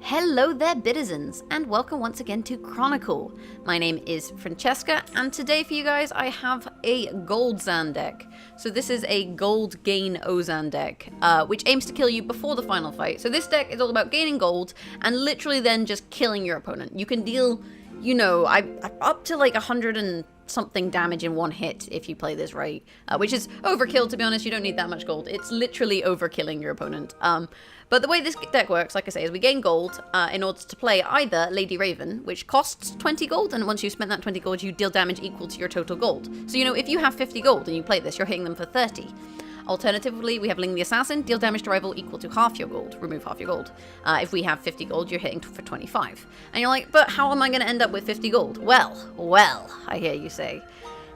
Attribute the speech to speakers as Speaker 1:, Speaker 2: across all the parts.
Speaker 1: Hello there, Bitizens, and welcome once again to Chronicle. My name is Francesca, and today for you guys I have a Goldzan deck. So this is a gold gain Ozan deck, which aims to kill you before the final fight. So this deck is all about gaining gold and literally then just killing your opponent. You can deal, you know, up to like 100 and something damage in one hit if you play this right, which is overkill, to be honest. You don't need that much gold. It's literally overkilling your opponent. But the way this deck works, like I say, is we gain gold in order to play either Lady Raven, which costs 20 gold, and once you've spent that 20 gold, you deal damage equal to your total gold. So, you know, if you have 50 gold and you play this, you're hitting them for 30. Alternatively, we have Ling the Assassin, deal damage to rival equal to half your gold, remove half your gold. If we have 50 gold, you're hitting for 25. And you're like, but how am I going to end up with 50 gold? Well, I hear you say.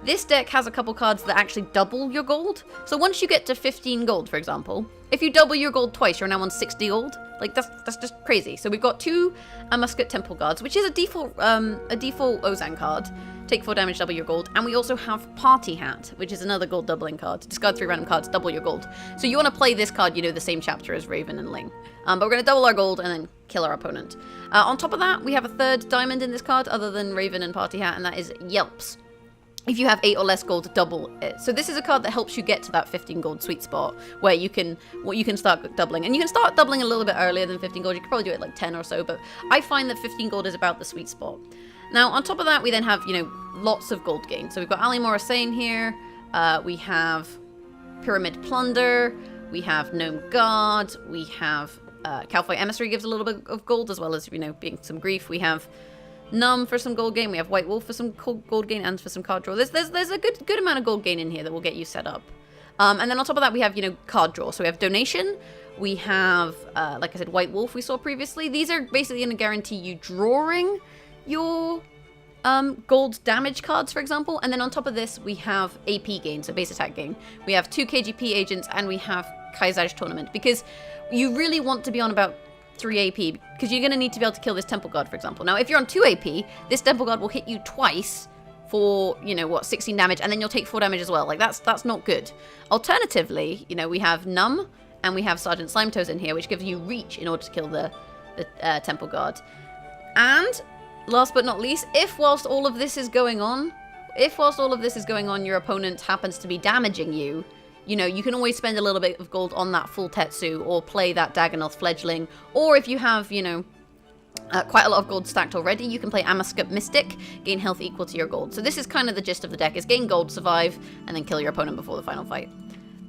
Speaker 1: This deck has a couple cards that actually double your gold. So once you get to 15 gold, for example, if you double your gold twice, you're now on 60 gold. Like, that's just crazy. So we've got two Amascut Templeguards, which is a default Ozan card. Take 4 damage, double your gold. And we also have Party Hat, which is another gold doubling card. Discard 3 random cards, double your gold. So you want to play this card, you know, the same chapter as Raven and Ling. But we're going to double our gold and then kill our opponent. On top of that, we have a third diamond in this card other than Raven and Party Hat, and that is Yelps. If you have 8 or less gold, double it. So this is a card that helps you get to that 15 gold sweet spot where you can start doubling. And you can start doubling a little bit earlier than 15 gold. You could probably do it like 10 or so, but I find that 15 gold is about the sweet spot. Now, on top of that, we then have, you know, lots of gold gain. So we've got Ali Morrisane here. We have Pyramid Plunder. We have Gnome Guard. We have Calfoy Emissary gives a little bit of gold, as well as, you know, being some grief. We have Numb for some gold gain. We have White Wolf for some gold gain and for some card draw. There's a good amount of gold gain in here that will get you set up. And then on top of that, we have, you know, card draw. So we have Donation. We have, like I said, White Wolf we saw previously. These are basically going to guarantee you drawing your gold damage cards, for example. And then on top of this, we have AP gain, so base attack gain. We have 2 KGP agents, and we have Kaisage Tournament, because you really want to be on about 3 AP, because you're going to need to be able to kill this Templeguard, for example. Now, if you're on 2 AP, this Templeguard will hit you twice for, you know, what, 16 damage, and then you'll take 4 damage as well. Like, that's not good. Alternatively, you know, we have Numb, and we have Sergeant Slimetoes in here, which gives you reach in order to kill the Templeguard. And last but not least, if whilst all of this is going on, your opponent happens to be damaging you, you know, you can always spend a little bit of gold on that full Tetsu, or play that Dagonoth Fledgling, or if you have, you know, quite a lot of gold stacked already, you can play Amascut Mystic, gain health equal to your gold. So this is kind of the gist of the deck, is gain gold, survive, and then kill your opponent before the final fight.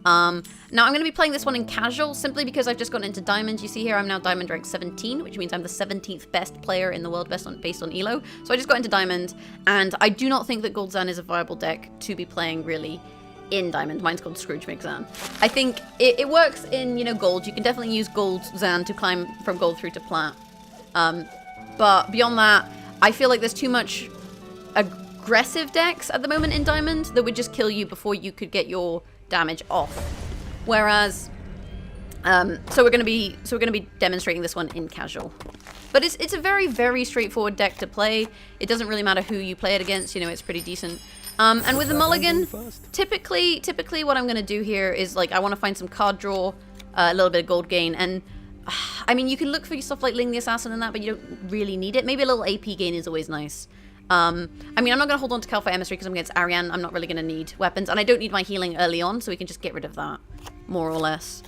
Speaker 1: Now I'm going to be playing this one in casual, simply because I've just gotten into Diamond. You see here I'm now Diamond rank 17, which means I'm the 17th best player in the world based on Elo. So I just got into Diamond, and I do not think that Goldzan is a viable deck to be playing really in Diamond. Mine's called Scrooge McZan. I think it works in, you know, gold. You can definitely use Goldzan to climb from gold through to plat. But beyond that, I feel like there's too much aggressive decks at the moment in Diamond that would just kill you before you could get your damage off. Whereas, so we're going to be demonstrating this one in casual. But it's a very, very straightforward deck to play. It doesn't really matter who you play it against. You know, it's pretty decent. And with the mulligan, typically what I'm going to do here is, like, I want to find some card draw, a little bit of gold gain, and I mean, you can look for stuff like Ling the Assassin and that, but you don't really need it. Maybe a little AP gain is always nice. I mean, I'm not going to hold on to Calfoy Emissary because I'm against Ariane. I'm not really going to need weapons, and I don't need my healing early on, so we can just get rid of that, more or less.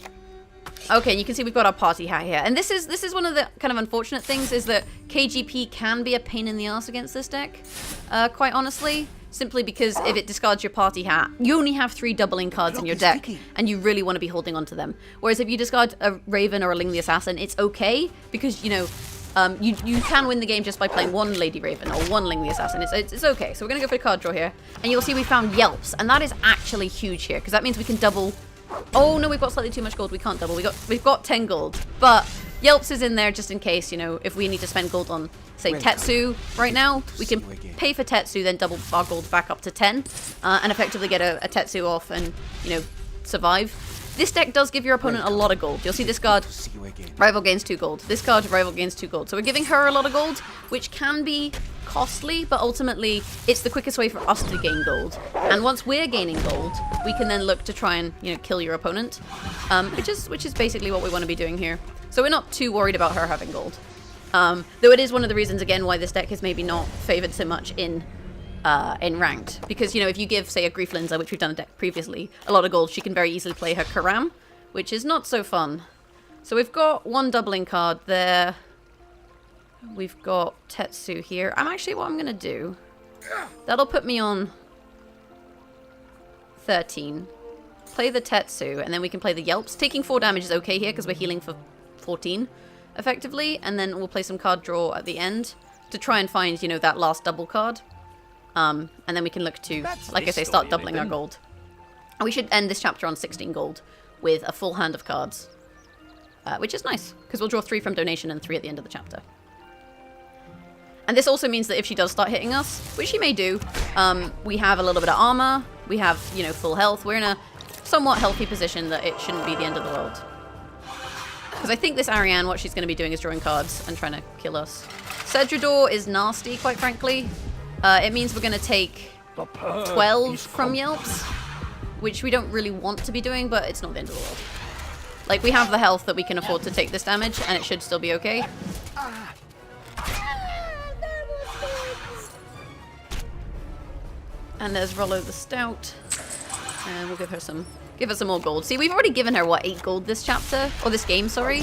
Speaker 1: Okay, you can see we've got our Party Hat here, and this is one of the kind of unfortunate things, is that KGP can be a pain in the ass against this deck, quite honestly. Simply because if it discards your Party Hat, you only have 3 doubling cards in your deck, and you really want to be holding on to them. Whereas if you discard a Raven or a Ling the Assassin, it's okay, because, you know, you can win the game just by playing 1 Lady Raven or 1 Ling the Assassin. It's okay. So we're going to go for a card draw here, and you'll see we found Yelps, and that is actually huge here, because that means we can double. Oh no, we've got slightly too much gold. We can't double. We've got 10 gold, but Yelps is in there just in case, you know, if we need to spend gold on, say, Tetsu right now, we can pay for Tetsu, then double our gold back up to 10, and effectively get a Tetsu off and, you know, survive. This deck does give your opponent a lot of gold. You'll see this card, rival gains 2 gold. This card, rival gains 2 gold. So we're giving her a lot of gold, which can be costly, but ultimately it's the quickest way for us to gain gold. And once we're gaining gold, we can then look to try and, you know, kill your opponent, which is basically what we want to be doing here. So we're not too worried about her having gold. Though it is one of the reasons, again, why this deck is maybe not favored so much in ranked. Because, you know, if you give, say, a Grief Linza, which we've done a deck previously, a lot of gold, she can very easily play her Karam, which is not so fun. So we've got one doubling card there. We've got Tetsu here. What I'm going to do, that'll put me on 13. Play the Tetsu, and then we can play the Yelps. Taking 4 damage is okay here, because we're healing for 14, effectively. And then we'll play some card draw at the end to try and find, you know, that last double card. And then we can look to, like I say, start doubling our gold. And we should end this chapter on 16 gold with a full hand of cards. Which is nice, because we'll draw 3 from donation and 3 at the end of the chapter. And this also means that if she does start hitting us, which she may do, we have a little bit of armor, we have, you know, full health. We're in a somewhat healthy position that it shouldn't be the end of the world. Because I think this Ariane, what she's going to be doing is drawing cards and trying to kill us. Sedrador is nasty, quite frankly. It means we're going to take 12 from Yelps, which we don't really want to be doing, but it's not the end of the world. Like, we have the health that we can afford to take this damage, and it should still be okay. And there's Rollo the Stout. And we'll give her some more gold. See, we've already given her, what, 8 gold this chapter? Or this game, sorry.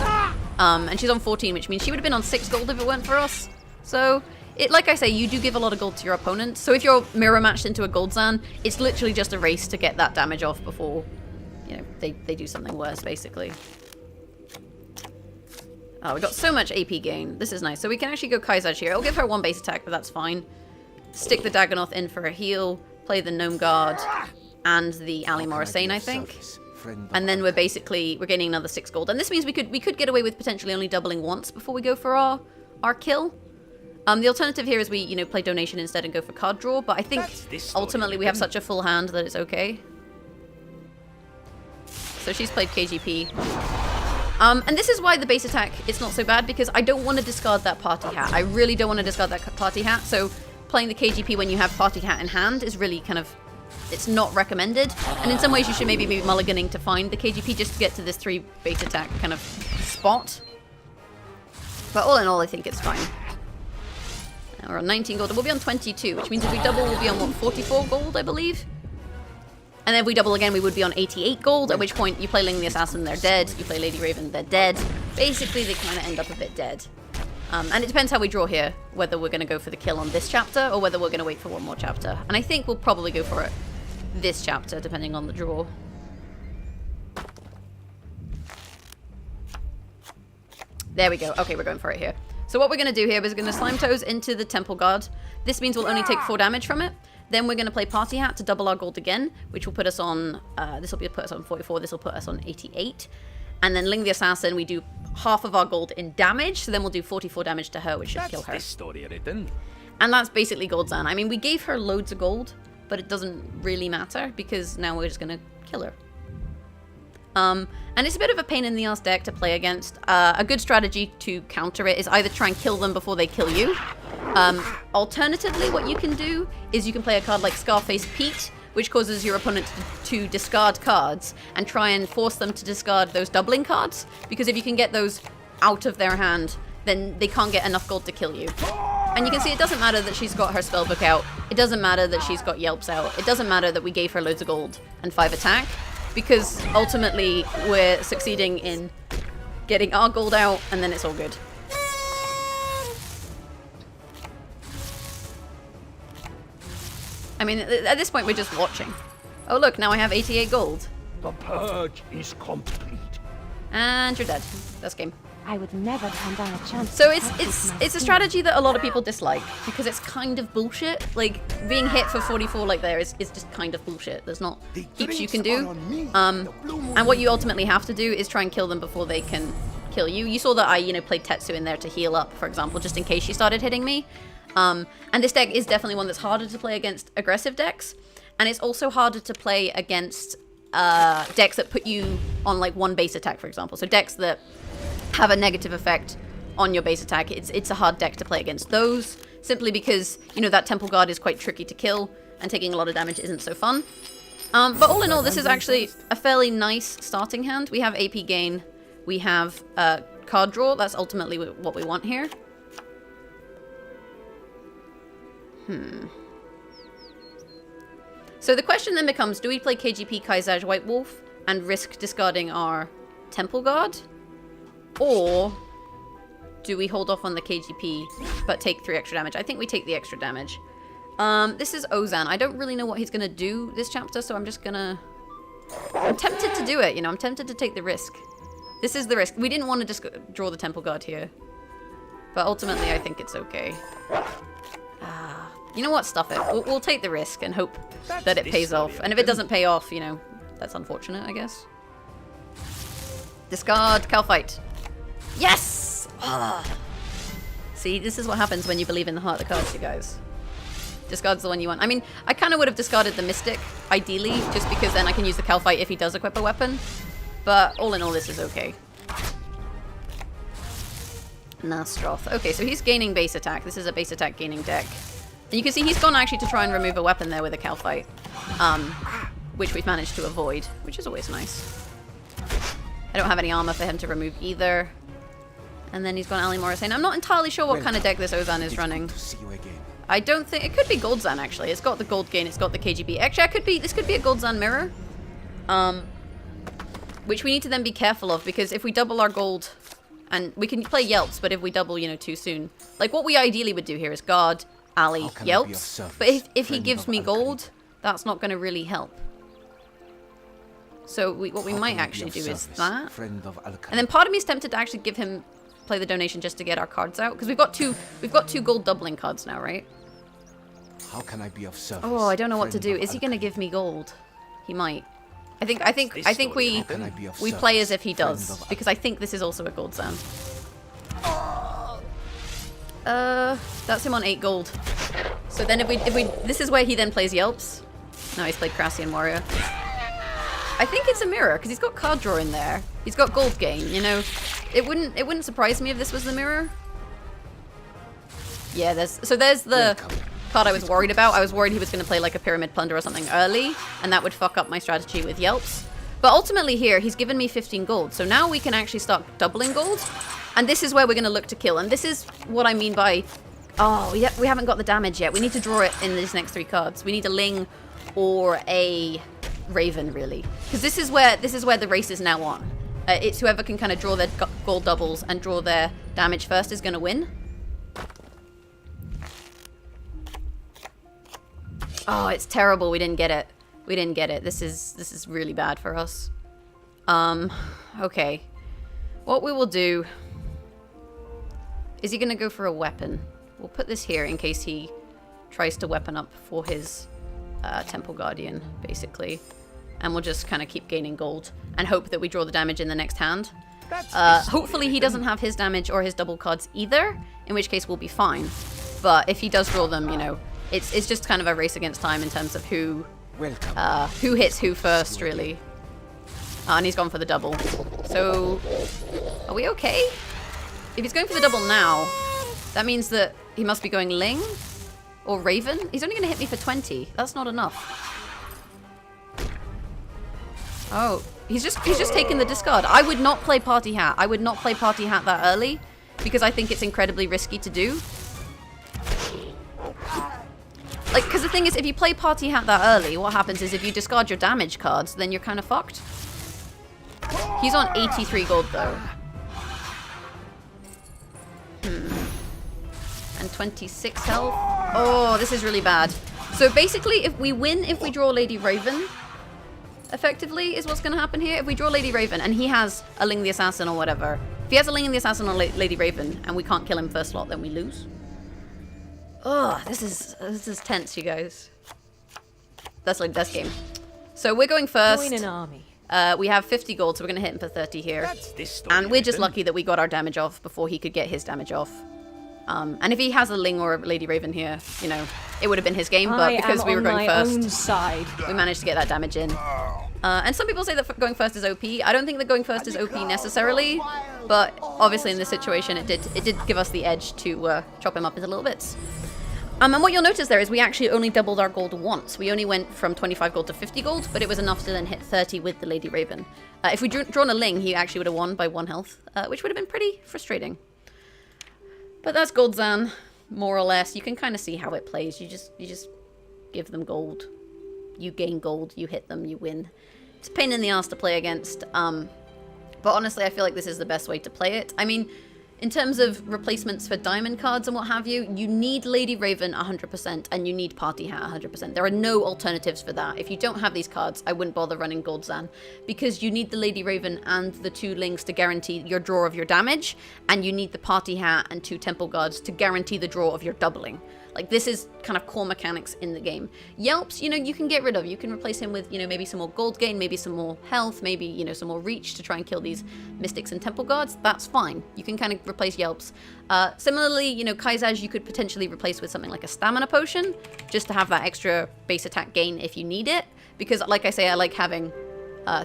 Speaker 1: And she's on 14, which means she would have been on 6 gold if it weren't for us. So, like I say, you do give a lot of gold to your opponent. So if you're mirror matched into a Goldzan, it's literally just a race to get that damage off before, you know, they do something worse, basically. Oh, we got so much AP gain. This is nice. So we can actually go Kaizaj here. I'll give her 1 base attack, but that's fine. Stick the Dagonoth in for a heal. Play the Gnome Guard and the Ali Morrisane, I think. And then we're gaining another 6 gold. And this means we could get away with potentially only doubling once before we go for our kill. The alternative here is we, you know, play donation instead and go for card draw, but I think ultimately we have such a full hand that it's okay. So she's played KGP. And this is why the base attack is not so bad, because I don't want to discard that party hat. I really don't want to discard that party hat, so playing the KGP when you have party hat in hand is really kind of, it's not recommended. And in some ways you should maybe be mulliganing to find the KGP just to get to this 3 base attack kind of spot. But all in all, I think it's fine. Now we're on 19 gold, and we'll be on 22, which means if we double, we'll be on, what, 44 gold, I believe? And then if we double again, we would be on 88 gold, at which point you play Ling the Assassin, they're dead. You play Lady Raven, they're dead. Basically, they kind of end up a bit dead. And it depends how we draw here, whether we're going to go for the kill on this chapter, or whether we're going to wait for one more chapter. And I think we'll probably go for it this chapter, depending on the draw. There we go. Okay, we're going for it here. So what we're going to do here is we're going to Slime Toes into the Templeguard. This means we'll only take 4 damage from it. Then we're going to play Party Hat to double our gold again, which will put us on, this will put us on 44, this will put us on 88. And then Ling the Assassin, we do half of our gold in damage, so then we'll do 44 damage to her, which should kill her. And that's basically Goldzan. I mean, we gave her loads of gold, but it doesn't really matter, because now we're just going to kill her. And it's a bit of a pain in the ass deck to play against. A good strategy to counter it is either try and kill them before they kill you. Alternatively, what you can do is you can play a card like Scarface Pete, which causes your opponent to discard cards and try and force them to discard those doubling cards. Because if you can get those out of their hand, then they can't get enough gold to kill you. And you can see it doesn't matter that she's got her spellbook out. It doesn't matter that she's got Yelps out. It doesn't matter that we gave her loads of gold and 5 attack. Because ultimately we're succeeding in getting our gold out, and then it's all good. I mean, at this point we're just watching. Oh look, now I have 88 gold.
Speaker 2: The purge is complete.
Speaker 1: And you're dead. That's game.
Speaker 3: I would never turn down a chance.
Speaker 1: So it's a strategy that a lot of people dislike because it's kind of bullshit. Like being hit for 44 like there is just kind of bullshit. There's not heaps you can do. And what you ultimately have to do is try and kill them before they can kill you. You saw that I, played Tetsu in there to heal up, for example, just in case she started hitting me. And this deck is definitely one that's harder to play against aggressive decks, and it's also harder to play against decks that put you on like 1 base attack, for example. So decks that have a negative effect on your base attack. It's a hard deck to play against those, simply because, that Templeguard is quite tricky to kill, and taking a lot of damage isn't so fun. But all in all, this is actually a fairly nice starting hand. We have AP gain, we have card draw, that's ultimately what we want here. So the question then becomes, do we play KGP Kaizaj White Wolf and risk discarding our Templeguard? Or do we hold off on the KGP but take 3 extra damage? I think we take the extra damage. This is Ozan. I don't really know what he's going to do this chapter, so I'm just going to... I'm tempted to do it, you know. I'm tempted to take the risk. This is the risk. We didn't want to just draw the Templeguard here. But ultimately, I think it's okay. You know what? Stuff it. We'll take the risk and hope that it pays off. And if it doesn't pay off, you know, that's unfortunate, I guess. Discard Calfight. Yes! See, this is what happens when you believe in the heart of the cards, you guys. Discard's the one you want. I mean, I kind of would have discarded the Mystic, ideally, just because then I can use the Calfight if he does equip a weapon. But all in all, this is okay. Nastroth. Okay, so he's gaining base attack. This is a base attack gaining deck. And you can see he's gone actually to try and remove a weapon there with a Calfight. Which we've managed to avoid, which is always nice. I don't have any armor for him to remove either. And then he's gone Ali Morrisane. I'm not entirely sure what kind of deck this Ozan is running. I don't think... It could be Goldzan, actually. It's got the gold gain, it's got the KGB. Actually, this could be a Goldzan mirror. Which we need to then be careful of, because if we double our gold... And we can play Yelps, but if we double, you know, too soon... Like, what we ideally would do here is guard, Ali, Yelps. But if he gives me gold, that's not going to really help. So what we might actually do is that. And then part of me is tempted to actually give him... Play the donation just to get our cards out. Because we've got two gold doubling cards now, right?
Speaker 4: How can I be of service?
Speaker 1: Oh, I don't know what to do. Is he going to give me gold? He might. I think we play as if he does, because I think this is also a Goldzan. That's him on 8 gold. So then if we this is where he then plays Yelps. No, he's played Crassian Warrior. I think it's a mirror because he's got card draw in there. He's got gold gain. You know, it wouldn't surprise me if this was the mirror. Yeah, there's the card I was worried about. I was worried he was going to play like a Pyramid Plunder or something early, and that would fuck up my strategy with Yelps. But ultimately here, he's given me 15 gold, so now we can actually start doubling gold, and this is where we're going to look to kill. And this is what I mean by, oh, yeah, we haven't got the damage yet. We need to draw it in these next 3 cards. We need a Ling or a Raven, really, because this is where the race is now on. It's whoever can kind of draw their gold doubles and draw their damage first is going to win. Oh, it's terrible. We didn't get it. We didn't get it. This is really bad for us. Okay. What we will do... Is he going to go for a weapon? We'll put this here in case he tries to weapon up for his Temple Guardian, basically. And we'll just kind of keep gaining gold and hope that we draw the damage in the next hand. Hopefully he doesn't have his damage or his double cards either, in which case we'll be fine. But if he does draw them, you know, it's just kind of a race against time in terms of who hits who first, really. And he's gone for the double. So, are we okay? If he's going for the double now, that means that he must be going Ling or Raven. He's only going to hit me for 20. That's not enough. Oh, he's just taken the discard. I would not play Party Hat. I would not play Party Hat that early because I think it's incredibly risky to do. Like, because the thing is, if you play Party Hat that early, what happens is if you discard your damage cards, then you're kind of fucked. He's on 83 gold, though. And 26 health. Oh, this is really bad. So basically, if we win, if we draw Lady Raven, effectively, is what's going to happen here. If we draw Lady Raven, and he has a Ling the Assassin or whatever. If he has a Ling the Assassin or Lady Raven, and we can't kill him first slot, then we lose. Oh, this is tense, you guys. That's like this game. So we're going first.
Speaker 3: Join an army.
Speaker 1: We have 50 gold, so we're going to hit him for 30 here. And we're just lucky that we got our damage off before he could get his damage off. And if he has a Ling or a Lady Raven here, you know, it would have been his game. But because we were going first, we managed to get that damage in. And some people say that going first is OP. I don't think that going first is OP necessarily, but obviously in this situation, it did give us the edge to chop him up into little bits. And what you'll notice there is we actually only doubled our gold once. We only went from 25 gold to 50 gold, but it was enough to then hit 30 with the Lady Raven. If we'd drawn a Ling, he actually would have won by 1 health, which would have been pretty frustrating. But that's Goldzan. more or less. You can kind of see how it plays. You just give them gold. You gain gold, you hit them, you win. It's a pain in the ass to play against, but honestly, I feel like this is the best way to play it. I mean, in terms of replacements for diamond cards and what have you, you need Lady Raven 100% and you need Party Hat 100%. There are no alternatives for that. If you don't have these cards, I wouldn't bother running Goldzan, because you need the Lady Raven and the 2 Lings to guarantee your draw of your damage, and you need the Party Hat and 2 Temple Guards to guarantee the draw of your doubling. Like, this is kind of core mechanics in the game. Yelps, you know, you can get rid of. You can replace him with, you know, maybe some more gold gain, maybe some more health, maybe, you know, some more reach to try and kill these Mystics and Temple Guards. That's fine. You can kind of replace Yelps. Similarly, you know, Kaizaj you could potentially replace with something like a Stamina Potion, just to have that extra base attack gain if you need it. Because, like I say, I like having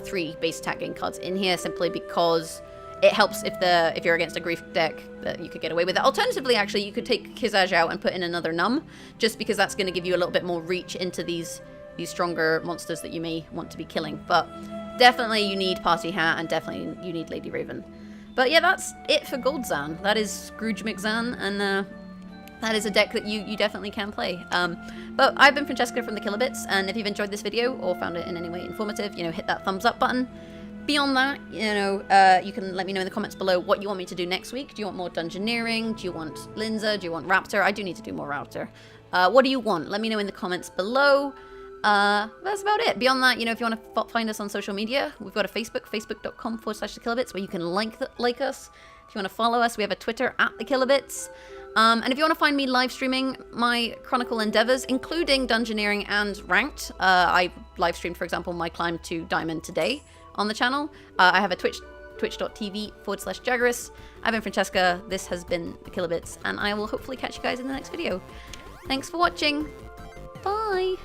Speaker 1: 3 base attack gain cards in here, simply because it helps if you're against a grief deck that you could get away with it. Alternatively, actually, you could take Kaizaj out and put in another Num, just because that's going to give you a little bit more reach into these stronger monsters that you may want to be killing. But definitely you need Party Hat, and definitely you need Lady Raven. But yeah, that's it for Goldzan. That is Scrooge McZan, and that is a deck that you definitely can play. But I've been Francesca from the Kilobits, and if you've enjoyed this video or found it in any way informative, you know, hit that thumbs up button. Beyond that, you know, you can let me know in the comments below what you want me to do next week. Do you want more Dungeoneering? Do you want Linza? Do you want Raptor? I do need to do more Raptor. What do you want? Let me know in the comments below. That's about it. Beyond that, you know, if you want to find us on social media, we've got a Facebook, facebook.com/thekilobits, where you can like us. If you want to follow us, we have a Twitter @thekilobits. And if you want to find me live streaming my Chronicle endeavors, including Dungeoneering and Ranked, I live streamed, for example, my climb to Diamond today on the channel. I have a twitch.tv/Jaggeris. I've been Francesca, this has been the Kilobits, and I will hopefully catch you guys in the next video. Thanks for watching. Bye!